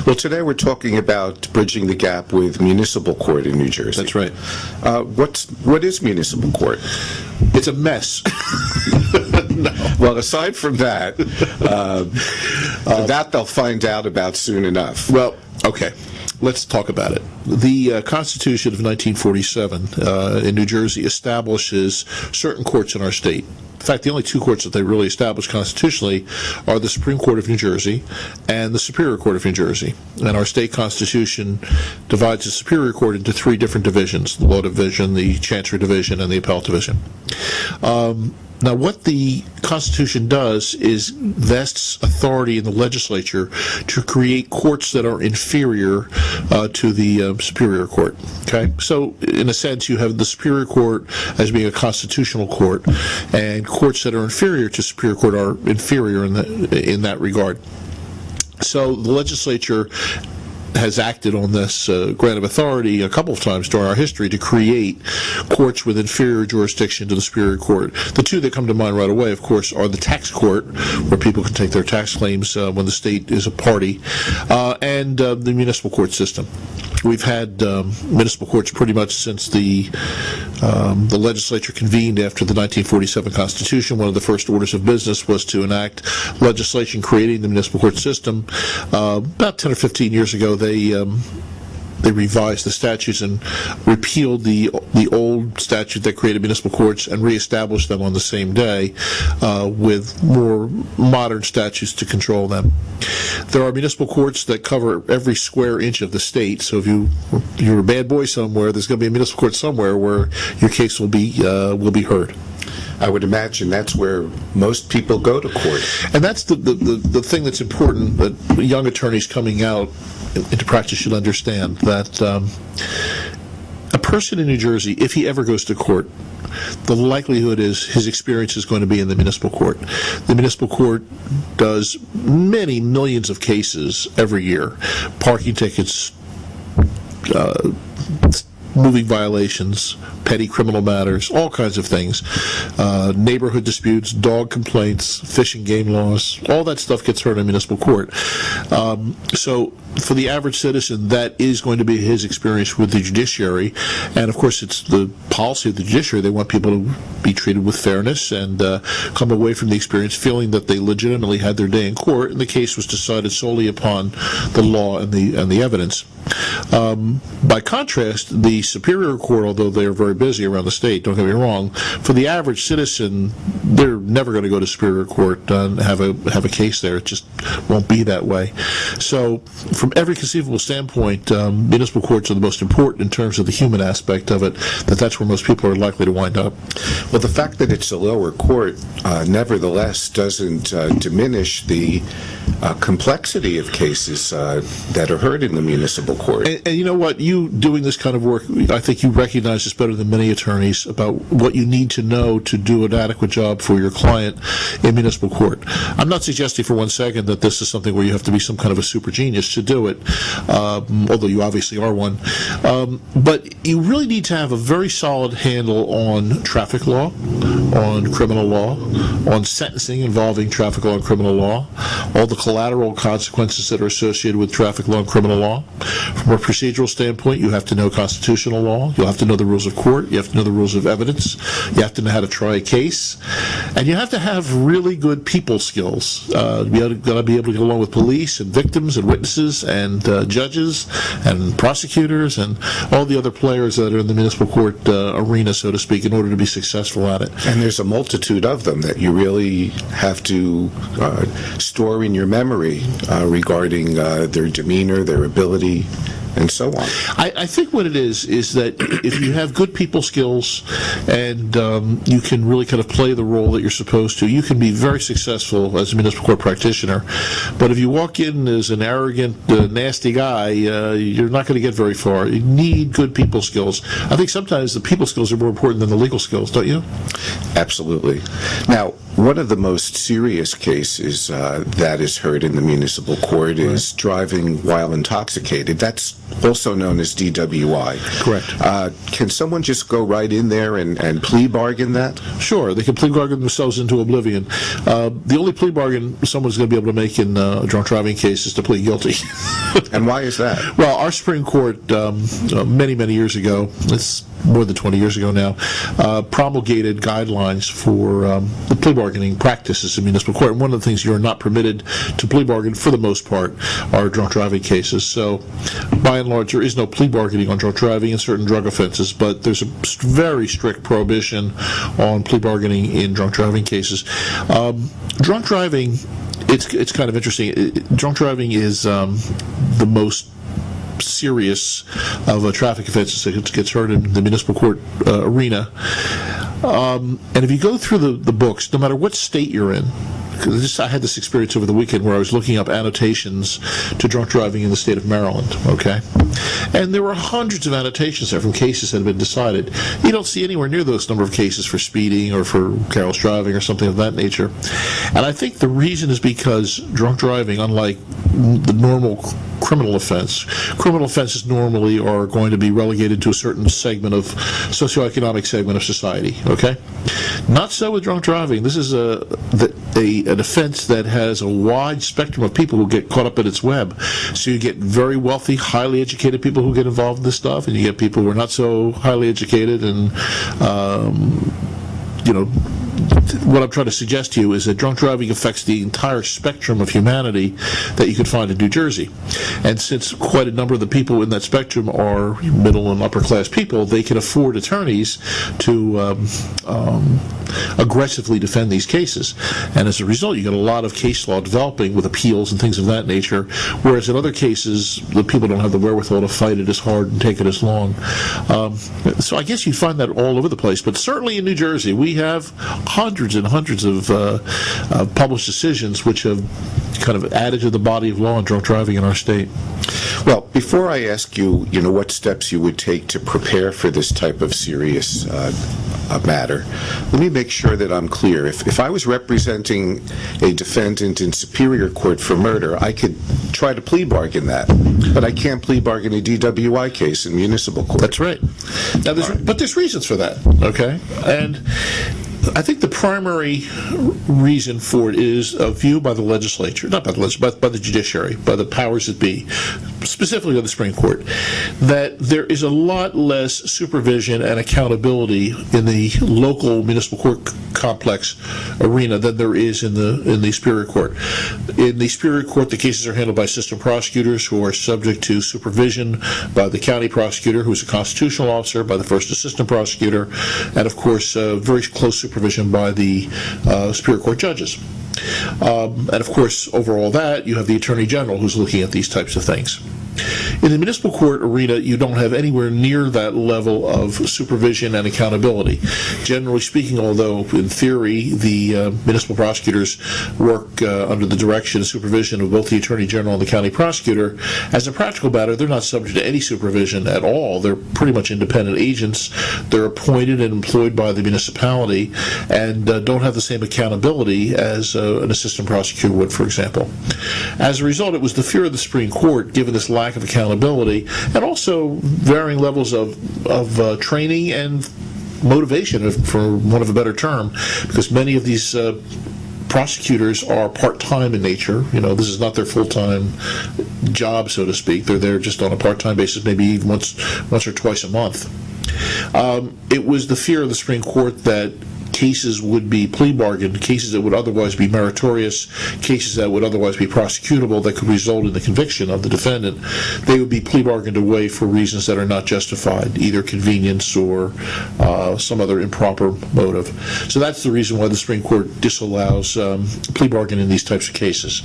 Well, today we're talking about bridging the gap with Municipal Court in New Jersey. That's right. What is Municipal Court? It's a mess. No. Well, aside from that, that they'll find out about soon enough. Well, okay. Let's talk about it. The Constitution of 1947 in New Jersey establishes certain courts in our state. In fact, the only two courts that they really established constitutionally are the Supreme Court of New Jersey and the Superior Court of New Jersey. And our state constitution divides the Superior Court into three different divisions: the Law Division, the Chancery Division, and the Appellate Division. Now, what the Constitution does is vests authority in the legislature to create courts that are inferior to the Superior Court. Okay, so in a sense, you have the Superior Court as being a constitutional court, and courts that are inferior to Superior Court are inferior in that regard. So the legislature has acted on this grant of authority a couple of times during our history to create courts with inferior jurisdiction to the Superior Court. The two that come to mind right away, of course, are the tax court, where people can take their tax claims when the state is a party, and the municipal court system. We've had municipal courts pretty much since the legislature convened after the 1947 Constitution. One of the first orders of business was to enact legislation creating the municipal court system. About 10 or 15 years ago, they revised the statutes and repealed the old statute that created municipal courts and reestablished them on the same day with more modern statutes to control them. There are municipal courts that cover every square inch of the state, so if you're a bad boy somewhere, there's going to be a municipal court somewhere where your case will be heard. I would imagine that's where most people go to court. And that's the thing that's important that young attorneys coming out into practice should understand, that a person in New Jersey, if he ever goes to court, the likelihood is his experience is going to be in the municipal court. The municipal court does many millions of cases every year. Parking tickets, moving violations, petty criminal matters, all kinds of things, neighborhood disputes, dog complaints, fish and game laws, all that stuff gets heard in municipal court. So for the average citizen, that is going to be his experience with the judiciary, and of course it's the policy of the judiciary. They want people to be treated with fairness and come away from the experience feeling that they legitimately had their day in court, and the case was decided solely upon the law and the evidence. By contrast, the Superior Court, although they're very busy around the state, don't get me wrong, for the average citizen, they're never going to go to Superior Court and have a case there. It just won't be that way. So from every conceivable standpoint, municipal courts are the most important in terms of the human aspect of it, that's where most people are likely to wind up. Well, the fact that it's a lower court nevertheless doesn't diminish the complexity of cases that are heard in the municipal court. And you know what? You doing this kind of work, I think you recognize this better than many attorneys about what you need to know to do an adequate job for your client in municipal court. I'm not suggesting for one second that this is something where you have to be some kind of a super genius to do it, although you obviously are one. But you really need to have a very solid handle on traffic law, on criminal law, on sentencing involving traffic law and criminal law, all the collateral consequences that are associated with traffic law and criminal law. From a procedural standpoint, you have to know constitutional law, you'll have to know the rules of court, you have to know the rules of evidence, you have to know how to try a case, and you have to have really good people skills. You've got to be able to get along with police and victims and witnesses and judges and prosecutors and all the other players that are in the municipal court arena, so to speak, in order to be successful at it. And there's a multitude of them that you really have to store in your memory regarding their demeanor, their ability, and so on. I think what it is that if you have good people skills and you can really kind of play the role that you're supposed to, you can be very successful as a municipal court practitioner. But if you walk in as an arrogant, nasty guy, you're not going to get very far. You need good people skills. I think sometimes the people skills are more important than the legal skills, don't you? Absolutely. Now, one of the most serious cases that is heard in the municipal court is driving while intoxicated. That's also known as DWI. Correct. Can someone just go right in there and plea bargain that? Sure, they can plea bargain themselves into oblivion. The only plea bargain someone's going to be able to make in a drunk driving case is to plead guilty. And why is that? Well, our Supreme Court, many, many years ago, it's more than 20 years ago now, promulgated guidelines for the plea bargaining practices in municipal court. And one of the things you're not permitted to plea bargain, for the most part, are drunk driving cases. So, by and large, there is no plea bargaining on drunk driving and certain drug offenses, but there's a very strict prohibition on plea bargaining in drunk driving cases. Drunk driving, it's kind of interesting. Drunk driving is the most serious of traffic offenses that gets heard in the municipal court arena. And if you go through the books, no matter what state you're in, I had this experience over the weekend where I was looking up annotations to drunk driving in the state of Maryland, okay? And there were hundreds of annotations there from cases that have been decided. You don't see anywhere near those number of cases for speeding or for careless driving or something of that nature. And I think the reason is because drunk driving, unlike the normal criminal offenses normally are going to be relegated to a certain segment of socioeconomic segment of society, okay? Not so with drunk driving. This is an offense that has a wide spectrum of people who get caught up in its web. So you get very wealthy, highly educated people who get involved in this stuff, and you get people who are not so highly educated, and what I'm trying to suggest to you is that drunk driving affects the entire spectrum of humanity that you could find in New Jersey. And since quite a number of the people in that spectrum are middle and upper class people, they can afford attorneys to aggressively defend these cases. And as a result, you get a lot of case law developing with appeals and things of that nature, whereas in other cases, the people don't have the wherewithal to fight it as hard and take it as long. So I guess you find that all over the place. But certainly in New Jersey, we have hundreds and hundreds of published decisions which have kind of added to the body of law on drunk driving in our state. Well, before I ask you, what steps you would take to prepare for this type of serious matter, let me make sure that I'm clear. If I was representing a defendant in Superior Court for murder, I could try to plea bargain that, but I can't plea bargain a DWI case in municipal court. That's right. Now, but there's reasons for that, okay? And I think the primary reason for it is a view by the legislature, not by the legislature, by the judiciary, by the powers that be, specifically by the Supreme Court, that there is a lot less supervision and accountability in the local municipal court complex arena than there is in the Superior Court. In the Superior Court, the cases are handled by assistant prosecutors who are subject to supervision by the county prosecutor, who is a constitutional officer, by the first assistant prosecutor, and of course, very close supervision by the Superior Court judges. And of course, over all that, you have the Attorney General who's looking at these types of things. In the municipal court arena, you don't have anywhere near that level of supervision and accountability. Generally speaking, although in theory the municipal prosecutors work under the direction and supervision of both the Attorney General and the county prosecutor, as a practical matter, they're not subject to any supervision at all. They're pretty much independent agents. They're appointed and employed by the municipality and don't have the same accountability as an assistant prosecutor would, for example. As a result, it was the fear of the Supreme Court, given this lack of accountability, and also varying levels of training and motivation, for want of a better term, because many of these prosecutors are part-time in nature. This is not their full-time job, so to speak. They're there just on a part-time basis, maybe even once or twice a month. It was the fear of the Supreme Court that cases would be plea bargained, cases that would otherwise be meritorious, cases that would otherwise be prosecutable, that could result in the conviction of the defendant, they would be plea bargained away for reasons that are not justified, either convenience or some other improper motive. So that's the reason why the Supreme Court disallows plea bargaining in these types of cases.